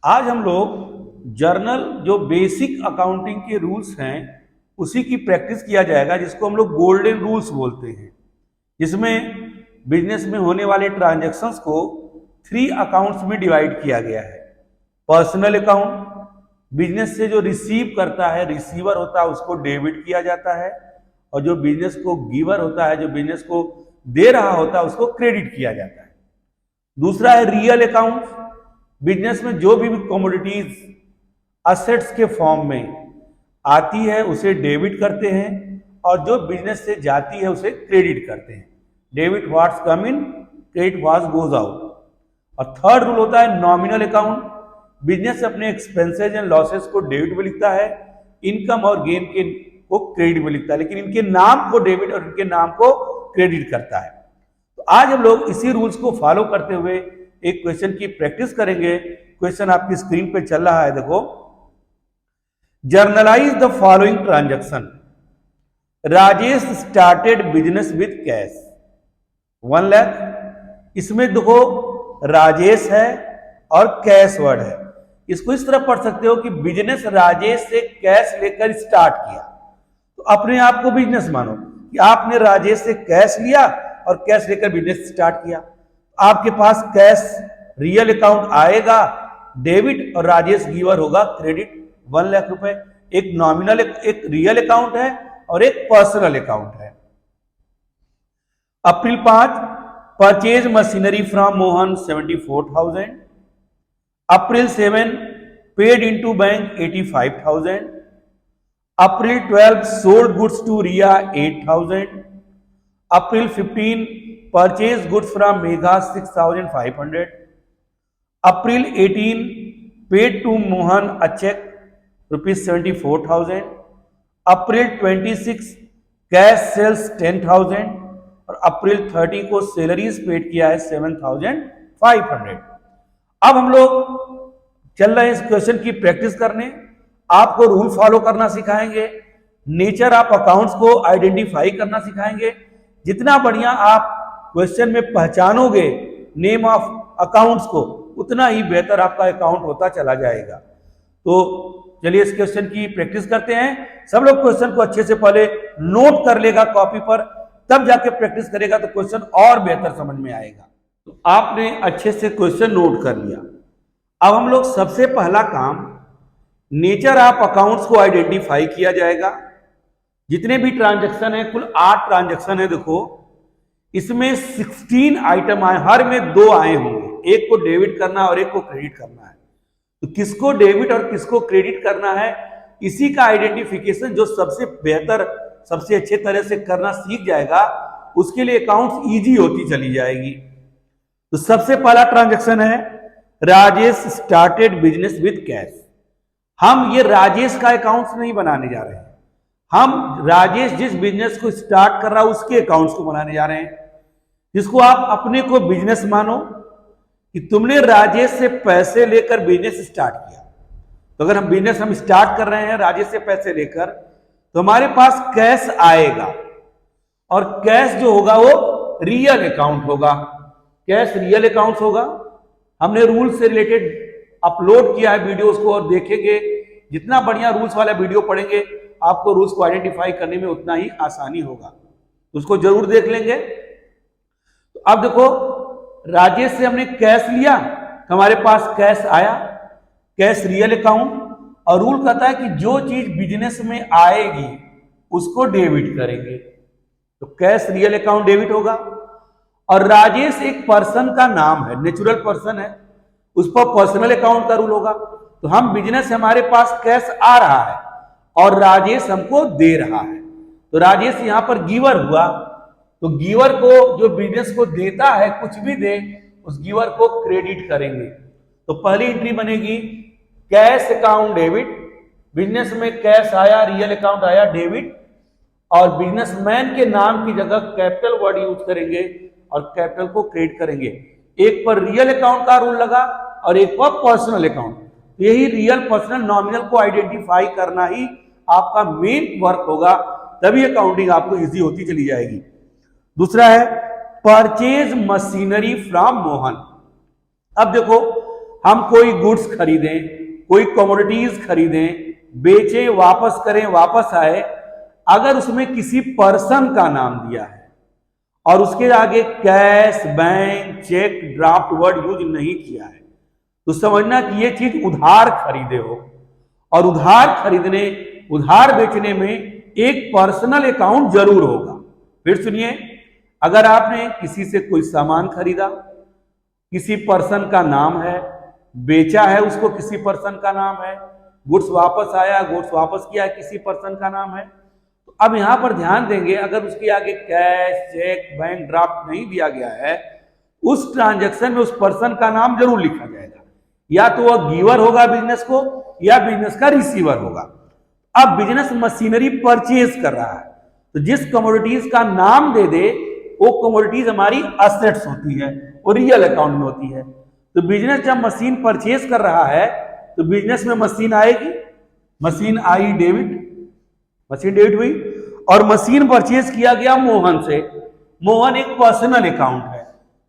आज हम लोग जर्नल जो बेसिक अकाउंटिंग के रूल्स हैं उसी की प्रैक्टिस किया जाएगा, जिसको हम लोग गोल्डन रूल्स बोलते हैं। इसमें बिजनेस में होने वाले ट्रांजैक्शंस को 3 अकाउंट्स में डिवाइड किया गया है। पर्सनल अकाउंट, बिजनेस से जो रिसीव करता है, रिसीवर होता है, उसको डेबिट किया जाता है। और जो बिजनेस को गिवर होता है, जो बिजनेस को दे रहा होता है, उसको क्रेडिट किया जाता है। दूसरा है रियल अकाउंट, बिजनेस में जो भी कमोडिटीज असेट्स के फॉर्म में आती है उसे डेबिट करते हैं, और जो बिजनेस से जाती है उसे क्रेडिट करते हैं। डेबिट व्हाट्स कम इन, क्रेडिट व्हाट्स गोज आउट। और थर्ड रूल होता है नॉमिनल अकाउंट, बिजनेस अपने एक्सपेंसेस एंड लॉसेस को डेबिट में लिखता है, इनकम और गेन के को क्रेडिट में लिखता है, लेकिन इनके नाम को डेबिट और इनके नाम को क्रेडिट करता है। तो आज हम लोग इसी रूल्स को फॉलो करते हुए एक क्वेश्चन की प्रैक्टिस करेंगे। क्वेश्चन आपकी स्क्रीन पे चल रहा है, देखो। Generalized the following transaction. Rajesh started business with cash 1 lakh. इसमें देखो राजेश है और कैश वर्ड है। इसको इस तरह पढ़ सकते हो कि बिजनेस राजेश से कैश लेकर स्टार्ट किया। तो अपने आप को बिजनेस मानो कि आपने राजेश से कैश लिया और कैश लेकर बिजनेस स्टार्ट किया। आपके पास कैश रियल अकाउंट आएगा डेबिट, और राजेश गिवर होगा क्रेडिट 1 लाख रुपए। एक नॉमिनल, एक रियल अकाउंट है और एक पर्सनल अकाउंट है। April 5, purchase machinery from Mohan 74,000। April 7, paid into bank 85,000। April 12, sold goods to Riya 8,000। April 15, purchase goods from Megha 6,500। April 18, paid to Mohan a cheque ₹74,000। April 26, cash sales 10,000। और अप्रैल 30 को सैलरीज पेड किया है 7,500। अब हम लोग चल रहे हैं इस क्वेश्चन की प्रैक्टिस करने। आपको रूल फॉलो करना सिखाएंगे, नेचर ऑफ अकाउंट्स को आइडेंटिफाई करना सिखाएंगे। जितना बढ़िया आप क्वेश्चन में पहचानोगे नेम ऑफ अकाउंट्स को, उतना ही बेहतर आपका अकाउंट होता चला जाएगा। तो चलिए इस क्वेश्चन की प्रैक्टिस करते हैं। सब लोग क्वेश्चन को अच्छे से पहले नोट कर लेगा कॉपी पर, तब जाके प्रैक्टिस करेगा तो क्वेश्चन और बेहतर समझ में आएगा। तो आपने अच्छे से क्वेश्चन नोट कर लिया। अब हम लोग सबसे पहला काम, नेचर ऑफ अकाउंट्स को आइडेंटिफाई किया जाएगा। जितने भी ट्रांजैक्शन है, कुल 8 ट्रांजैक्शन है। देखो इसमें 16 आइटम आए, हर में 2 आए होंगे। एक को डेबिट करना और एक को क्रेडिट करना है। तो किसको डेबिट और किसको क्रेडिट करना है, इसी का आइडेंटिफिकेशन जो सबसे बेहतर, सबसे अच्छे तरह से करना सीख जाएगा, उसके लिए अकाउंट्स इजी होती चली जाएगी। तो सबसे पहला ट्रांजैक्शन है Rajesh started business with cash. हम ये राजेश का अकाउंट्स नहीं बनाने जा रहे हैं, हम राजेश जिस बिजनेस को स्टार्ट कर रहा है उसके अकाउंट्स को बनाने जा रहे हैं। जिसको आप अपने को बिजनेस मानो कि तुमने राजेश से पैसे लेकर बिजनेस स्टार्ट किया। तो अगर हम स्टार्ट कर रहे हैं राजेश से पैसे लेकर, तो हमारे पास कैश आएगा, और कैश जो होगा वो रियल अकाउंट होगा। कैश रियल अकाउंट होगा। हमने रूल से रिलेटेड अपलोड किया है वीडियोस को, और देखेंगे जितना बढ़िया रूल्स वाला वीडियो पढ़ेंगे आपको रूल्स को आइडेंटिफाई करने में उतना ही आसानी होगा। तो उसको जरूर देख लेंगे। तो अब देखो राजेश से हमने कैश लिया, हमारे पास कैश आया, कैश रियल अकाउंट। और रूल कहता है कि जो चीज बिजनेस में आएगी उसको डेबिट करेंगे। तो कैश रियल अकाउंट डेबिट होगा। और राजेश एक पर्सन का नाम है, नेचुरल पर्सन है, उस पर पर्सनल अकाउंट का रूल होगा। तो हम बिजनेस, हमारे पास कैश आ रहा है और राजेश हमको दे रहा है, तो राजेश यहां पर गिवर हुआ। तो गिवर को, जो बिजनेस को देता है, कुछ भी दे, उस गिवर को क्रेडिट करेंगे। तो पहली एंट्री बनेगी कैश अकाउंट डेबिट। बिजनेस में कैश आया, रियल अकाउंट आया डेबिट, और बिजनेसमैन के नाम की जगह कैपिटल वर्ड यूज करेंगे और कैपिटल को क्रेडिट करेंगे। एक पर रियल अकाउंट का रूल लगा और एक पर पर्सनल अकाउंट। यही रियल, पर्सनल, नॉमिनल को आइडेंटिफाई करना ही आपका मेन वर्क होगा, तभी अकाउंटिंग आपको इजी होती चली जाएगी। दूसरा है परचेज मशीनरी फ्रॉम मोहन। अब देखो हम कोई गुड्स खरीदें, कोई कमोडिटीज खरीदें, बेचें, वापस करें, वापस आए, अगर उसमें किसी पर्सन का नाम दिया है और उसके आगे cash, bank, cheque, draft word use नहीं किया है, तो समझना कि ये चीज उधार खरीदे हो। और उधार खरीदने, उधार बेचने में एक पर्सनल अकाउंट जरूर होगा। फिर सुनिए, अगर आपने किसी से कोई सामान खरीदा, किसी पर्सन का नाम है, बेचा है उसको, किसी पर्सन का नाम है, गुड्स वापस आया, गुड्स वापस किया, किसी पर्सन का नाम है, तो अब यहां पर ध्यान देंगे, अगर उसके आगे कैश, चेक, बैंक ड्राफ्ट नहीं दिया गया है, उस ट्रांजैक्शन में उस पर्सन का नाम जरूर लिखा जाएगा। या तो वह गिवर होगा बिजनेस को, या बिजनेस का रिसीवर होगा। अब बिजनेस मशीनरी परचेज कर रहा है, तो जिस कमोडिटीज का नाम दे दे वो कमोडिटीज हमारी असेट्स होती है, वो रियल अकाउंट में होती है। तो बिजनेस जब मशीन परचेज कर रहा है तो बिजनेस में मशीन आएगी, machine I debit, machine debit हुई, और मशीन परचेज किया गया मोहन से। मोहन एक पर्सनल अकाउंट है,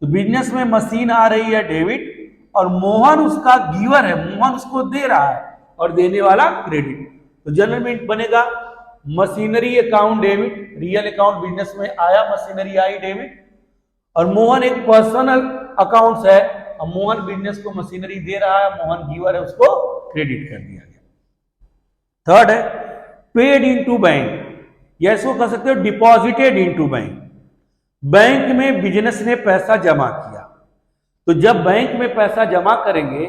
तो बिजनेस में मशीन आ रही है डेबिट, और मोहन उसका गिवर है, मोहन उसको दे रहा है और देने वाला क्रेडिट। तो जनरल में बनेगा machinery account debit, real account business में आया, मशीनरी आई डेबिट, और मोहन एक पर्सनल अकाउंट्स है, और मोहन बिजनेस को मशीनरी दे रहा है, मोहन गिवर है, उसको क्रेडिट कर दिया गया। थर्ड है पेड इनटू बैंक, या इसको कह सकते हो डिपॉजिटेड इनटू बैंक। बैंक में बिजनेस ने पैसा जमा किया, तो जब बैंक में पैसा जमा करेंगे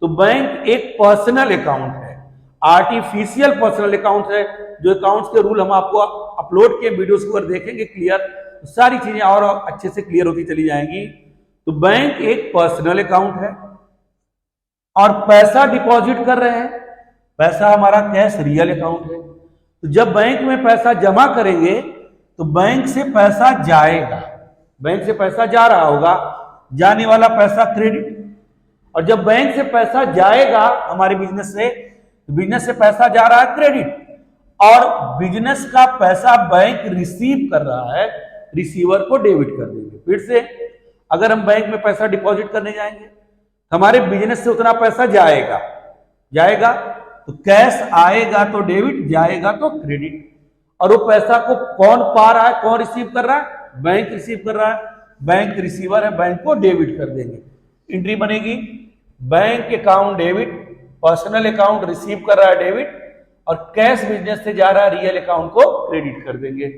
तो बैंक एक पर्सनल अकाउंट है, आर्टिफिशियल पर्सनल अकाउंट है। जो अकाउंट्स के रूल हम आपको अपलोड किए वीडियोस को अगर देखेंगे क्लियर, तो सारी चीजें और अच्छे से क्लियर होती चली जाएंगी। तो बैंक एक पर्सनल अकाउंट है और पैसा डिपॉजिट कर रहे हैं, पैसा हमारा कैश रियल अकाउंट है। तो जब बैंक में पैसा जमा करेंगे तो बैंक से पैसा जाएगा, बैंक से पैसा जा रहा होगा, जाने वाला पैसा क्रेडिट। और जब बैंक से पैसा जाएगा हमारे बिजनेस से, तो बिजनेस से पैसा जा रहा है क्रेडिट, और बिजनेस का पैसा बैंक रिसीव कर रहा है, रिसीवर को डेबिट कर देंगे। फिर से अगर हम बैंक में पैसा डिपॉजिट करने जाएंगे, हमारे बिजनेस से उतना पैसा जाएगा, तो कैश आएगा तो डेबिट, जाएगा तो क्रेडिट। और वो पैसा को कौन पा रहा है, कौन रिसीव कर रहा है, बैंक रिसीव कर रहा है, बैंक रिसीवर है, बैंक को डेबिट कर देंगे। एंट्री बनेगी bank account debit, personal account receive कर रहा है डेबिट, और कैश बिजनेस से जा रहा है रियल अकाउंट को क्रेडिट कर देंगे।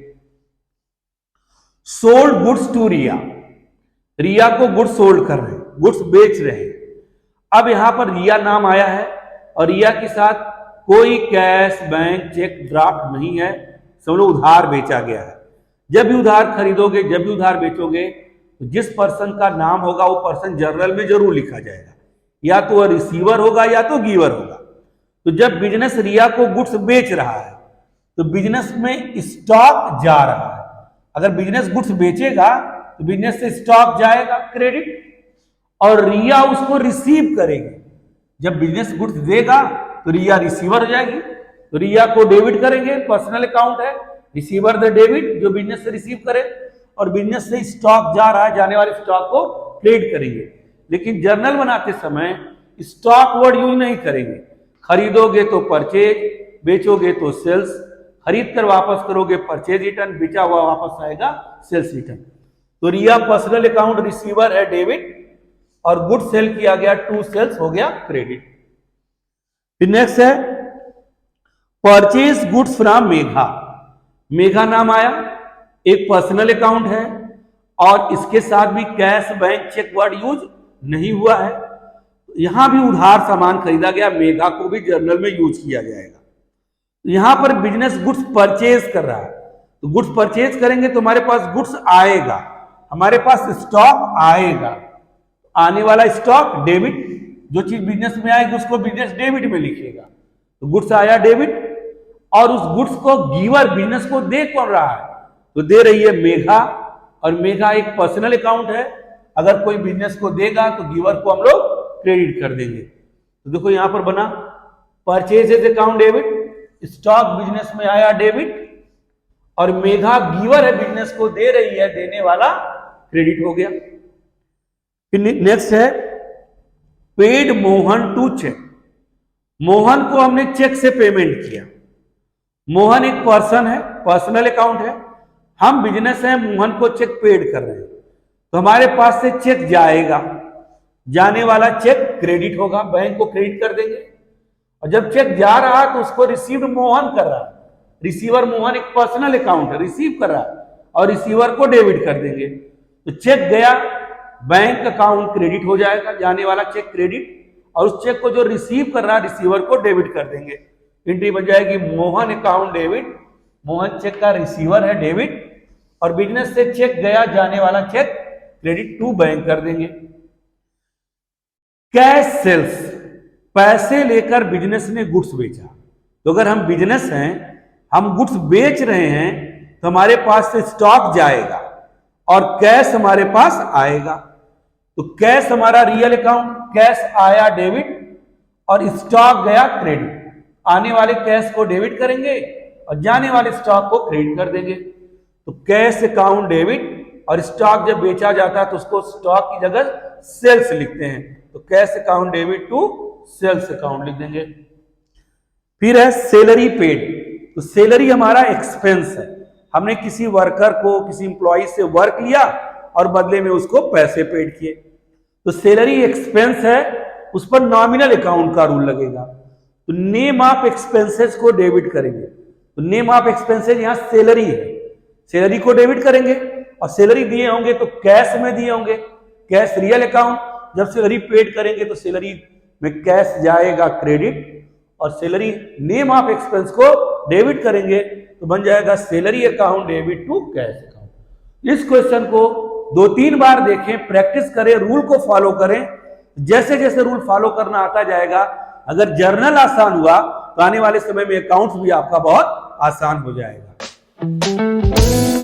सोल्ड गुड्स टू रिया, रिया को गुड्स सोल्ड कर रहे हैं, गुड्स बेच रहे हैं। अब यहां पर रिया नाम आया है और रिया के साथ कोई कैश, बैंक, चेक, ड्राफ्ट नहीं है, समझ लो उधार बेचा गया है। जब भी उधार खरीदोगे, जब भी उधार बेचोगे, तो जिस पर्सन का नाम होगा वो पर्सन जर्नल में जरूर लिखा जाएगा, या तो वह रिसीवर होगा या तो गिवर होगा। तो जब बिजनेस रिया को गुड्स बेच रहा है तो बिजनेस में स्टॉक जा रहा है। अगर बिजनेस गुड्स बेचेगा तो बिजनेस से स्टॉक जाएगा क्रेडिट, और रिया उसको रिसीव करेगी। जब बिजनेस गुड्स देगा तो रिया रिसीवर हो जाएगी, तो रिया को डेबिट करेंगे, पर्सनल अकाउंट है, रिसीवर द डेबिट, जो बिजनेस से रिसीव करे, और बिजनेस से स्टॉक जा रहा है, जाने वाले स्टॉक को क्रेडिट करेंगे। लेकिन जर्नल बनाते समय स्टॉक वर्ड यूज नहीं करेंगे। खरीदोगे तो परचेज, बेचोगे तो सेल्स, खरीद कर वापस करोगे परचेज रिटर्न, बेचा हुआ वापस आएगा सेल्स रिटर्न। तो रिया पर्सनल अकाउंट रिसीवर है डेबिट, और गुड सेल किया गया, टू सेल्स हो गया क्रेडिट। नेक्स्ट है purchase goods from Megha, Megha नाम आया, एक पर्सनल अकाउंट है और इसके साथ भी cash, bank, cheque word use नहीं हुआ है। यहां भी उधार सामान खरीदा गया, मेघा को भी जर्नल में यूज किया जाएगा। यहां पर बिजनेस गुड्स परचेज कर रहा है, तो गुड्स परचेज करेंगे तो हमारे पास गुड्स आएगा, हमारे पास स्टॉक आएगा, आने वाला स्टॉक डेबिट, जो चीज बिजनेस में आएगी उसको बिजनेस डेबिट में लिखेगा। तो गुड्स आया डेबिट, और उस गुड्स को गिवर बिजनेस को दे कौन रहा है, तो दे रही है मेघा, और मेघा एक पर्सनल अकाउंट है, अगर कोई बिजनेस को देगा तो गिवर को हम लोग क्रेडिट कर देंगे। तो देखो यहां पर बना purchases account debit, stock business में आया डेबिट, और मेघा गिवर है, बिजनेस को दे रही है, देने वाला क्रेडिट हो गया। फिर नेक्स्ट है paid Mohan to cheque. Mohan को हमने चेक से पेमेंट किया। मोहन एक पर्सन है, पर्सनल अकाउंट है, हम बिजनेस है, मोहन को चेक पेड कर रहे हैं, तो हमारे पास से चेक जाएगा, जाने वाला चेक क्रेडिट होगा, बैंक को क्रेडिट कर देंगे। और जब चेक जा रहा तो उसको रिसीव मोहन कर रहा है, रिसीवर मोहन एक पर्सनल अकाउंट है, रिसीव कर रहा है, और रिसीवर को डेबिट कर देंगे। तो चेक गया, बैंक अकाउंट क्रेडिट हो जाएगा, जाने वाला चेक क्रेडिट, और उस चेक को जो रिसीव कर रहा है रिसीवर को डेबिट कर देंगे। एंट्री बन जाएगी Mohan account debit, Mohan cheque का रिसीवर है डेबिट, और बिजनेस से चेक गया, जाने वाला चेक क्रेडिट टू बैंक कर देंगे। कैश सेल्स, पैसे लेकर बिजनेस ने गुड्स बेचा। तो अगर हम बिजनेस हैं, हम गुड्स बेच रहे हैं, तो हमारे पास से स्टॉक जाएगा और कैश हमारे पास आएगा। तो कैश हमारा रियल अकाउंट, कैश आया डेबिट और स्टॉक गया क्रेडिट। आने वाले कैश को डेबिट करेंगे और जाने वाले स्टॉक को क्रेडिट कर देंगे। तो कैश अकाउंट डेबिट, और स्टॉक जब बेचा जाता है तो उसको स्टॉक की जगह सेल्स लिखते हैं, तो cash account debit to sales account लिख देंगे। फिर है सैलरी पेड। तो सैलरी हमारा एक्सपेंस है, हमने किसी वर्कर को, किसी इंप्लॉय से वर्क लिया और बदले में उसको पैसे पेड किए, तो सैलरी एक्सपेंस है, उस पर नॉमिनल अकाउंट का रूल लगेगा। तो नेम ऑफ एक्सपेंसेस को डेबिट करेंगे। तो नेम ऑफ एक्सपेंसेस यहां सैलरी है, सैलरी को डेबिट करेंगे, और सैलरी दिए होंगे तो कैश में दिए होंगे, कैश रियल अकाउंट। जब सैलरी पेड करेंगे तो सैलरी में कैश जाएगा क्रेडिट, और सैलरी नेम ऑफ एक्सपेंस को डेबिट करेंगे तो बन जाएगा salary account debit to cash account. इस क्वेश्चन को 2-3 बार देखें, प्रैक्टिस करें, रूल को फॉलो करें। जैसे जैसे रूल फॉलो करना आता जाएगा, अगर जर्नल आसान हुआ तो आने वाले समय में अकाउंट्स भी आपका बहुत आसान हो जाएगा।